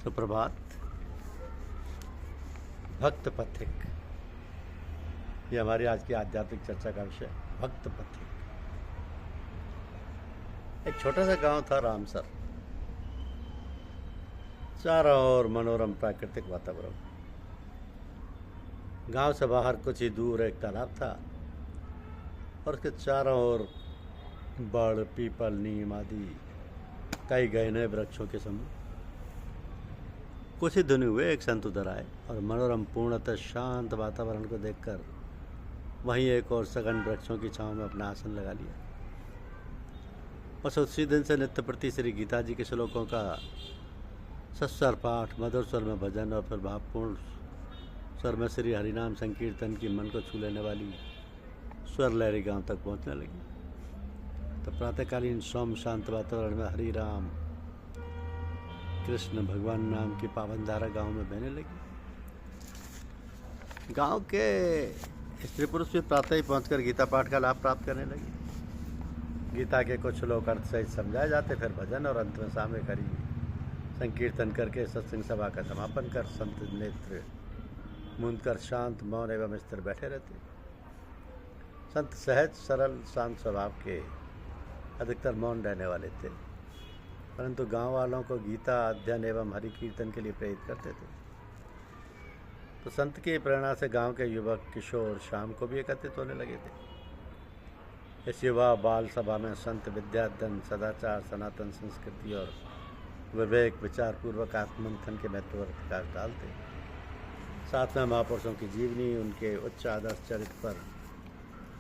सुप्रभात। भक्त पथिक, ये हमारी आज की आध्यात्मिक चर्चा का विषय। भक्त पथिक। एक छोटा सा गांव था रामसर। चारों ओर मनोरम प्राकृतिक वातावरण। गांव से बाहर कुछ ही दूर एक तालाब था और उसके चारों ओर बड़, पीपल, नीम आदि कई गहने वृक्षों के समूह। कुछ ही दिन हुए एक संत उधर आए और मनोरम पूर्णतः शांत वातावरण को देखकर वहीं एक और सघन वृक्षों की छांव में अपना आसन लगा लिया। और उसी दिन से नित्य प्रति श्री गीता जी के श्लोकों का सस्वर पाठ, मधुर स्वर में भजन और फिर भावपूर्ण स्वर में श्री हरिनाम संकीर्तन की मन को छू लेने वाली स्वर लहरी गांव तक पहुंचने लगी। तो प्रातःकालीन सौम शांत वातावरण में हरि राम कृष्ण भगवान नाम की पावन धारा गांव में बहने लगी। गांव के स्त्री पुरुष भी प्रातः ही पहुंचकर गीता पाठ का लाभ प्राप्त करने लगे। गीता के कुछ श्लोक अर्थ सहित समझाए जाते, फिर भजन और अंत में सामूहिक हरि संकीर्तन करके सत्संग सभा का समापन कर संत नेत्र मूंद कर शांत, मौन एवं स्थिर बैठे रहते। संत सहज, सरल, शांत स्वभाव के, अधिकतर मौन रहने वाले थे, परंतु गांव वालों को गीता अध्ययन एवं हरि कीर्तन के लिए प्रेरित करते थे। तो संत की प्रेरणा से गांव के युवक, किशोर शाम को भी एकत्रित होने लगे थे। इस युवा बाल सभा में संत विद्याध्ययन, सदाचार, सनातन संस्कृति और विवेक विचार पूर्वक आत्ममंथन के महत्व पर प्रकाश डालते। साथ में महापुरुषों की जीवनी, उनके उच्च आदर्श चरित्र पर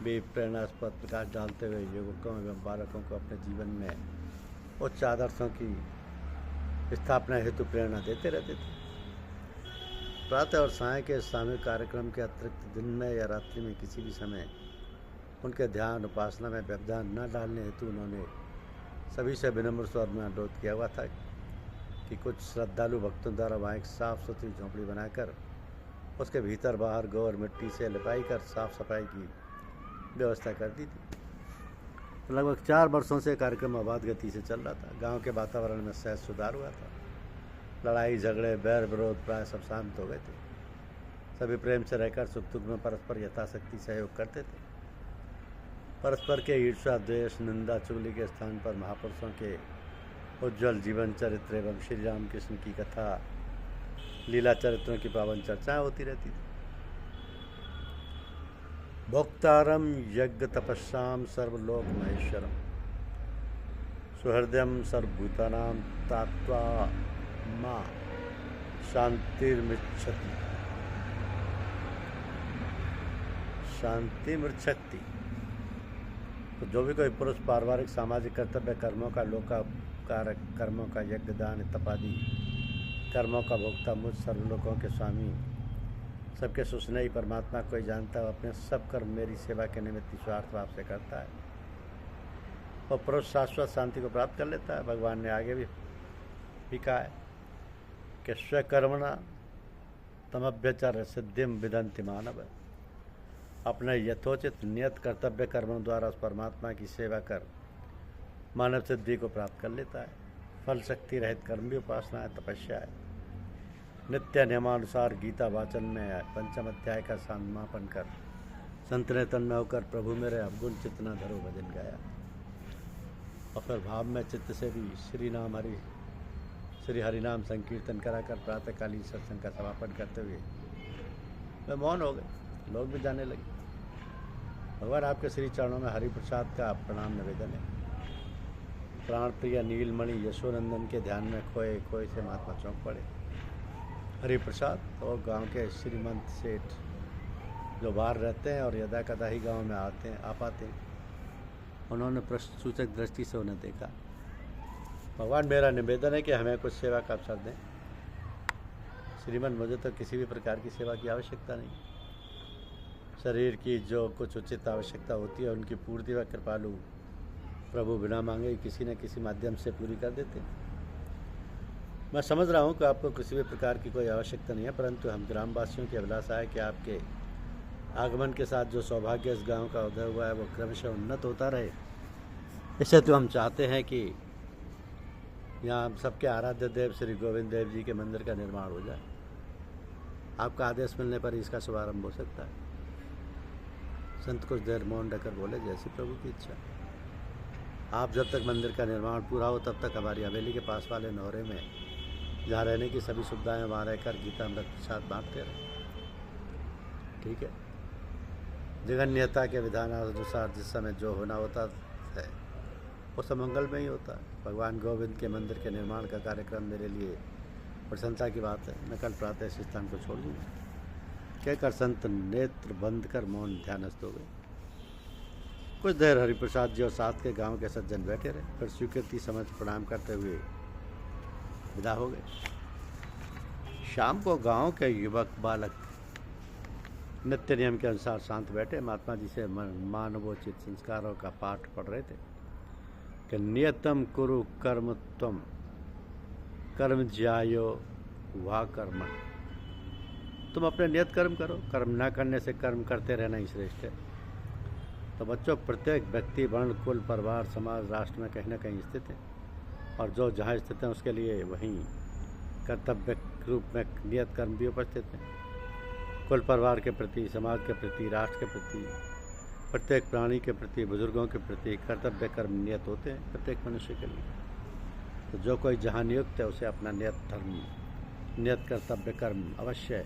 भी प्रेरणास्पद प्रकाश डालते हुए युवकों एवं बालकों को अपने जीवन में उच्च आदर्शों की स्थापना हेतु प्रेरणा देते रहते थे। प्रातः और साय के सामूहिक कार्यक्रम के अतिरिक्त दिन में या रात्रि में किसी भी समय उनके ध्यान उपासना में व्यवधान न डालने हेतु उन्होंने सभी से विनम्र स्वर में अनुरोध किया हुआ था कि कुछ श्रद्धालु भक्तों द्वारा वहाँ एक साफ सुथरी झोंपड़ी बनाकर उसके भीतर बाहर गोबर मिट्टी से लिपाई कर साफ सफाई की व्यवस्था कर दी थी। लगभग 4 वर्षों से कार्यक्रम आबाद गति से चल रहा था। गांव के वातावरण में सहज सुधार हुआ था। लड़ाई झगड़े, बैर विरोध प्राय सब शांत हो गए थे। सभी प्रेम से रहकर सुख दुख में परस्पर यथाशक्ति सहयोग करते थे। परस्पर के ईर्ष्या, द्वेष, निंदा, चुगली के स्थान पर महापुरुषों के उज्ज्वल जीवन चरित्र एवं श्री राम कृष्ण की कथा, लीला चरित्रों की पावन चर्चाएं होती रहती थी। भोक्तारम यज्ञ तपस्याम सर्वलोक महेश्वरम सुहृदयम सर्वभूतानां तात्वा मां शांतिर्मृच्छति शांतिमृच्छति। तो जो भी कोई पुरुष पारिवारिक सामाजिक कर्तव्य कर्मों का, लोकापकारक कर्मों का, यज्ञ दान तपादि कर्मों का भोक्ता, मुझ सर्वलोकों के स्वामी, सबके सुस्नेही परमात्मा को ही जानता है, अपने सब कर्म मेरी सेवा के निमित्त निस्वार्थ भाव से करता है और पुरुष शाश्वत शांति को प्राप्त कर लेता है। भगवान ने आगे भी कहा है कि स्वकर्मणा तमभ्यचर्य सिद्धिम विदन्ति मानव। अपने यथोचित नियत कर्तव्य कर्मों द्वारा उस परमात्मा की सेवा कर मानव सिद्धि को प्राप्त कर लेता है। फल शक्ति रहित कर्म भी उपासना है, तपस्या है। नित्य नियमानुसार गीता वाचन में 5वें अध्याय का समापन कर संत ने तन्मय होकर प्रभु मेरे अवगुण चित्त न धरो भजन गाया और फिर भाव में चित्त से भी श्री हरिनाम संकीर्तन कराकर प्रातःकालीन सत्संग का समापन करते हुए वे मौन हो गए। लोग भी जाने लगे। भगवान आपके श्री चरणों में हरि प्रसाद का प्रणाम निवेदन है। प्राण प्रिय नीलमणि यशोनंदन के ध्यान में खोए खोए से महात्मा चौंक पड़े। हरि प्रसाद और गांव के श्रीमंत सेठ जो बाहर रहते हैं और यदा कदा ही गांव में आ पाते हैं, उन्होंने प्रश्न सूचक दृष्टि से उन्हें देखा। भगवान, मेरा निवेदन है कि हमें कुछ सेवा का अवसर दें। श्रीमन, मुझे तो किसी भी प्रकार की सेवा की आवश्यकता नहीं। शरीर की जो कुछ उचित आवश्यकता होती है उनकी पूर्ति व कृपालु प्रभु बिना मांगे ही किसी न किसी माध्यम से पूरी कर देते हैं। मैं समझ रहा हूँ कि आपको किसी भी प्रकार की कोई आवश्यकता नहीं है, परंतु हम ग्रामवासियों की अभिलाषा है कि आपके आगमन के साथ जो सौभाग्य इस गांव का उदय हुआ है वो क्रमशः उन्नत होता रहे। इससे तो हम चाहते हैं कि यहाँ हम सबके आराध्य देव श्री गोविंद देव जी के मंदिर का निर्माण हो जाए। आपका आदेश मिलने पर इसका शुभारंभ हो सकता है। संत कुछ देर मौन रहकर बोले, जैसी प्रभु की इच्छा। आप जब तक मंदिर का निर्माण पूरा हो तब तक हमारी हवेली के पास वाले नौरे में जहाँ रहने की सभी सुविधाएं वहाँ रहकर गीता अमृत प्रसाद बांटते रहे। ठीक है। जगन्यता के विधानानुसार जिस समय जो होना होता है वो सब मंगल में ही होता है। भगवान गोविंद के मंदिर के निर्माण का कार्यक्रम मेरे लिए प्रसन्नता की बात है। मैं कल प्रातः इस स्थान को छोड़ दूँगा। कहकर संत नेत्र बंद कर मौन ध्यानस्थ हो गए। कुछ देर हरिप्रसाद जी और साथ के गांव के सज्जन बैठे रहे, फिर स्वीकृति समझ प्रणाम करते हुए विदा हो गए। शाम को गांव के युवक बालक नित्य नियम के अनुसार शांत बैठे महात्मा जी से मानवोचित संस्कारों का पाठ पढ़ रहे थे कि नियतम कुरु कर्म त्वम कर्म ज्यायो वा कर्म। तुम अपने नियत कर्म करो, कर्म न करने से कर्म करते रहना ही श्रेष्ठ है। तो बच्चों, प्रत्येक व्यक्ति वर्ण कुल परिवार समाज राष्ट्र में कहीं ना कहीं स्थित है, और जो जहाँ स्थित हैं उसके लिए वहीं कर्तव्य रूप में नियत कर्म भी उपस्थित हैं। कुल परिवार के प्रति, समाज के प्रति, राष्ट्र के प्रति, प्रत्येक प्राणी के प्रति, बुजुर्गों के प्रति कर्तव्य कर्म नियत होते हैं प्रत्येक मनुष्य के लिए। तो जो कोई जहाँ नियुक्त है उसे अपना नियत धर्म, नियत कर्तव्य कर्म अवश्य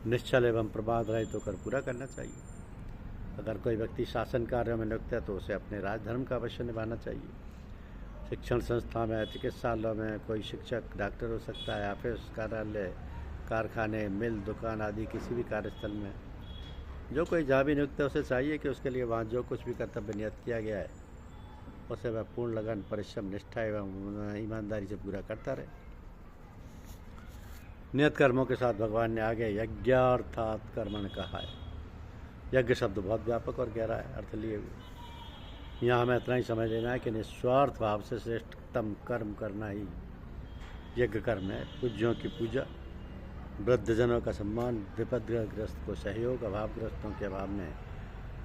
निश्चल एवं प्रमाद रहित होकर पूरा करना चाहिए। अगर कोई व्यक्ति शासन कार्यों में नियुक्त है तो उसे अपने राजधर्म का अवश्य निभाना चाहिए। शिक्षण संस्था में, चिकित्सालयों में कोई शिक्षक डॉक्टर हो सकता है, ऑफिस, कार्यालय, कारखाने, मिल, दुकान आदि किसी भी कार्यस्थल में जो कोई जहाँ भी नियुक्त है उसे चाहिए कि उसके लिए वहाँ जो कुछ भी कर्तव्य नियत किया गया है उसे वह पूर्ण लगन, परिश्रम, निष्ठा एवं ईमानदारी से पूरा करता रहे। नियत कर्मों के साथ भगवान ने आगे यज्ञार्थात कर्मण कहा है। यज्ञ शब्द बहुत व्यापक और गहरा है अर्थ लिए हुए। यहाँ हमें इतना ही समझ लेना है कि निस्वार्थ भाव से श्रेष्ठतम कर्म करना ही यज्ञ कर्म है। पूज्यों की पूजा, वृद्धजनों का सम्मान, विपदग्रस्त को सहयोग, अभावग्रस्तों के अभाव में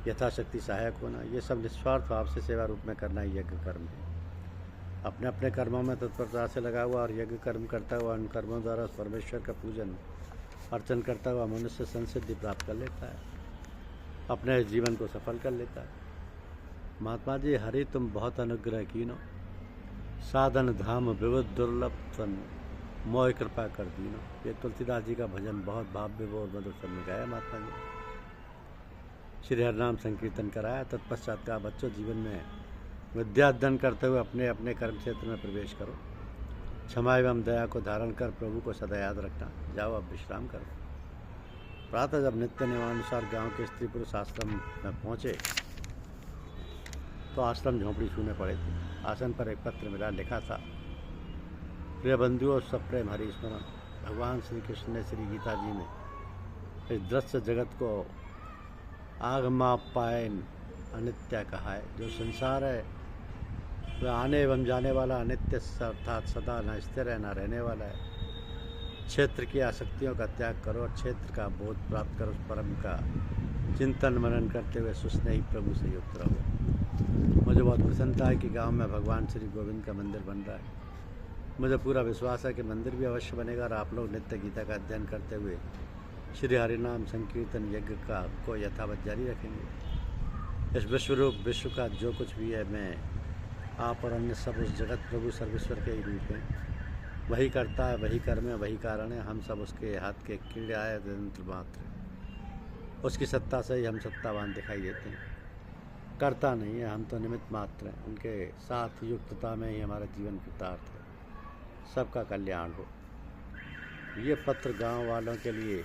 यथाशक्ति सहायक होना, ये सब निस्वार्थ भाव से सेवा रूप में करना ही यज्ञ कर्म है। अपने अपने कर्मों में तत्परता से लगा हुआ और यज्ञ कर्म करता हुआ उन कर्मों द्वारा परमेश्वर का पूजन अर्चन करता हुआ मनुष्य संसिद्धि प्राप्त कर लेता है, अपने जीवन को सफल कर लेता है। महात्मा जी, हरि तुम बहुत अनुग्रह कीनो, साधन धाम विविध दुर्लभ तन मोह कृपा कर दीनो। ये तुलसीदास जी का भजन बहुत भाव्य और मधुर स्वर में गाया महात्मा जी। श्री हरिनाम संकीर्तन कराया। तत्पश्चात का बच्चों, जीवन में विद्याध्ययन करते हुए अपने अपने कर्म क्षेत्र में प्रवेश करो। क्षमा एवं दया को धारण कर प्रभु को सदा याद रखना। जाओ अब विश्राम करो। प्रातः जब नित्य नियमानुसार गांव के स्त्री पुरुष आश्रम में पहुँचे तो आश्रम झोंपड़ी छूने पड़े थे। आसन पर एक पत्र मिला, लिखा था, प्रिय बंधुओं, सप्रेम हरि स्मरण। भगवान श्री कृष्ण ने श्री गीता जी में इस दृश्य जगत को आगमापायन अनित्य कहा है। जो संसार है वह आने एवं जाने वाला अनित्य अर्थात सदा न स्थिर है न रहने वाला है। क्षेत्र की आसक्तियों का त्याग करो और क्षेत्र का बोध प्राप्त करो। परम का चिंतन मनन करते हुए सुस्नेही प्रभु से युक्त रहो। मुझे बहुत प्रसन्नता है कि गांव में भगवान श्री गोविंद का मंदिर बन रहा है। मुझे पूरा विश्वास है कि मंदिर भी अवश्य बनेगा और आप लोग नित्य गीता का अध्ययन करते हुए श्री हरिनाम संकीर्तन यज्ञ को यथावत जारी रखेंगे। इस विश्वरूप विश्व का जो कुछ भी है, मैं आप और अन्य सब उस जगत प्रभु सर्वेश्वर के ही रूप हैं। वही करता है, वही कर्म है, वही कारण है। हम सब उसके हाथ के कीड़े आए यंत्र मात्र। उसकी सत्ता से ही हम सत्तावान दिखाई देते हैं। करता नहीं है, हम तो निमित्त मात्र हैं। उनके साथ युक्तता में ही हमारा जीवन कृतार्थ है। सबका कल्याण हो। ये पत्र गांव वालों के लिए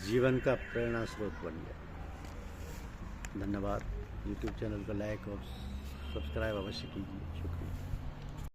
जीवन का प्रेरणा स्रोत बन गया। धन्यवाद। यूट्यूब चैनल को लाइक और सब्सक्राइब अवश्य कीजिए। शुक्रिया।